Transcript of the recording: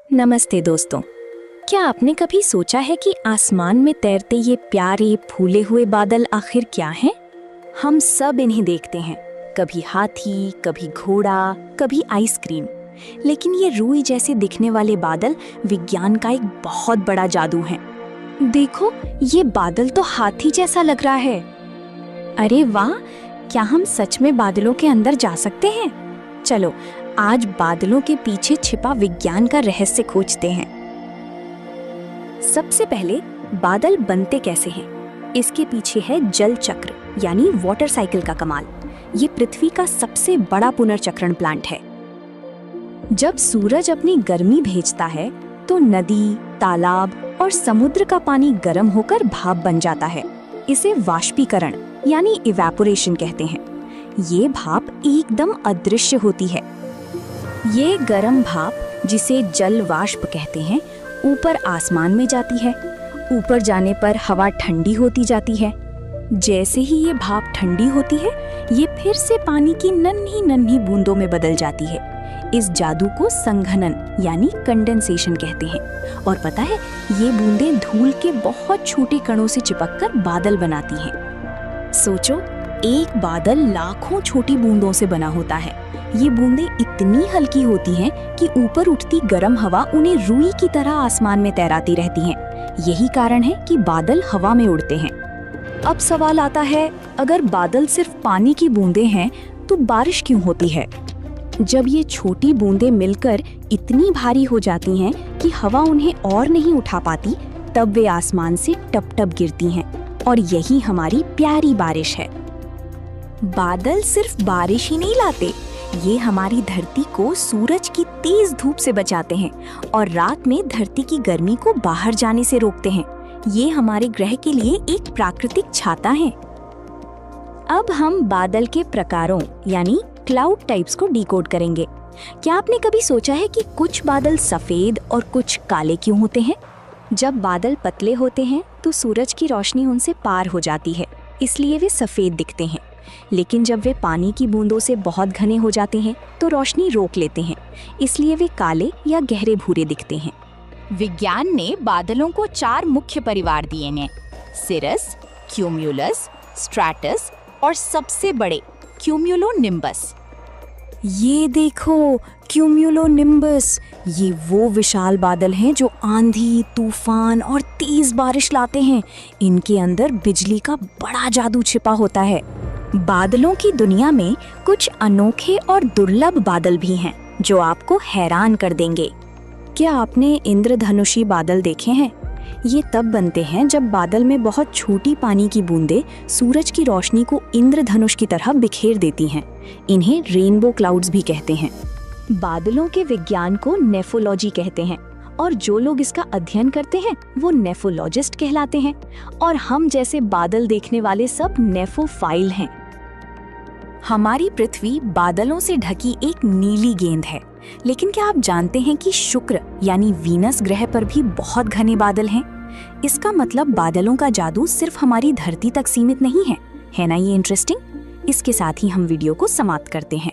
नमस्ते दोस्तों। क्या आपने कभी सोचा है कि आसमान में तैरते ये प्यारे फूले हुए बादल आखिर क्या हैं? हम सब इन्हें देखते हैं, कभी हाथी, कभी घोड़ा, कभी आइसक्रीम। लेकिन ये रूई जैसे दिखने वाले बादल विज्ञान का एक बहुत बड़ा जादू है। देखो, ये बादल तो हाथी जैसा लग रहा है। अरे वाह, क्या हम सच में बादलों के अंदर जा सकते हैं? चलो, आज बादलों के पीछे छिपा विज्ञान का रहस्य खोजते हैं। सबसे पहले, बादल बनते कैसे हैं? इसके पीछे है जल चक्र यानी वाटर साइकिल का कमाल। ये पृथ्वी का सबसे बड़ा पुनर्चक्रण प्लांट है। जब सूरज अपनी गर्मी भेजता है तो नदी, तालाब और समुद्र का पानी गर्म होकर भाप बन जाता है। इसे वाष्पीकरण यानी इवेपोरेशन कहते हैं। ये भाप एकदम अदृश्य होती है। ये गर्म भाप, जिसे जल वाष्प कहते हैं, ऊपर आसमान में जाती है। ऊपर जाने पर हवा ठंडी होती जाती है। जैसे ही ये भाप ठंडी होती है, ये फिर से पानी की नन्ही नन्ही बूंदों में बदल जाती है। इस जादू को संघनन यानी कंडेंसेशन कहते हैं। और पता है, ये बूंदें धूल के बहुत छोटे कणों से चिपककर बादल बनाती हैं। सोचो, एक बादल लाखों छोटी बूंदों से बना होता है। ये बूंदें इतनी हल्की होती हैं कि ऊपर उठती गर्म हवा उन्हें रुई की तरह आसमान में तैराती रहती हैं। यही कारण है कि बादल हवा में उड़ते हैं। अब सवाल आता है, अगर बादल सिर्फ पानी की बूंदें हैं तो बारिश क्यों होती है? जब ये छोटी बूंदें मिलकर इतनी भारी हो जाती हैं कि हवा उन्हें और नहीं उठा पाती, तब वे आसमान से टप टप गिरती हैं। और यही हमारी प्यारी बारिश है। बादल सिर्फ बारिश ही नहीं लाते, ये हमारी धरती को सूरज की तेज धूप से बचाते हैं और रात में धरती की गर्मी को बाहर जाने से रोकते हैं। ये हमारे ग्रह के लिए एक प्राकृतिक छाता है। अब हम बादल के प्रकारों यानी क्लाउड टाइप्स को डिकोड करेंगे। क्या आपने कभी सोचा है कि कुछ बादल सफेद और कुछ काले क्यों होते हैं? जब बादल पतले होते हैं तो सूरज की रोशनी उनसे पार हो जाती है, इसलिए वे सफेद दिखते हैं। लेकिन जब वे पानी की बूंदों से बहुत घने हो जाते हैं तो रोशनी रोक लेते हैं, इसलिए वे काले या गहरे भूरे दिखते हैं। विज्ञान ने बादलों को 4 मुख्य परिवार दिए हैं: सिरस, क्यूम्युलस, स्ट्रैटस और सबसे बड़े क्यूम्युलोनिम्बस। ये देखो, क्यूम्युलोनिम्बस, ये वो विशाल बादल हैं जो आंधी, तूफान और तेज बारिश लाते हैं। इनके अंदर बिजली का बड़ा जादू छिपा होता है। बादलों की दुनिया में कुछ अनोखे और दुर्लभ बादल भी हैं जो आपको हैरान कर देंगे। क्या आपने इंद्रधनुषी बादल देखे हैं? ये तब बनते हैं जब बादल में बहुत छोटी पानी की बूंदें सूरज की रोशनी को इंद्रधनुष की तरह बिखेर देती हैं। इन्हें रेनबो क्लाउड्स भी कहते हैं। बादलों के विज्ञान को नेफोलॉजी कहते हैं और जो लोग इसका अध्ययन करते हैं वो नेफोलॉजिस्ट कहलाते हैं। और हम जैसे बादल देखने वाले सब नेफोफाइल हैं। हमारी पृथ्वी बादलों से ढकी एक नीली गेंद है, लेकिन क्या आप जानते हैं कि शुक्र यानी वीनस ग्रह पर भी बहुत घने बादल हैं? इसका मतलब बादलों का जादू सिर्फ हमारी धरती तक सीमित नहीं है। है ना ये इंटरेस्टिंग? इसके साथ ही हम वीडियो को समाप्त करते हैं।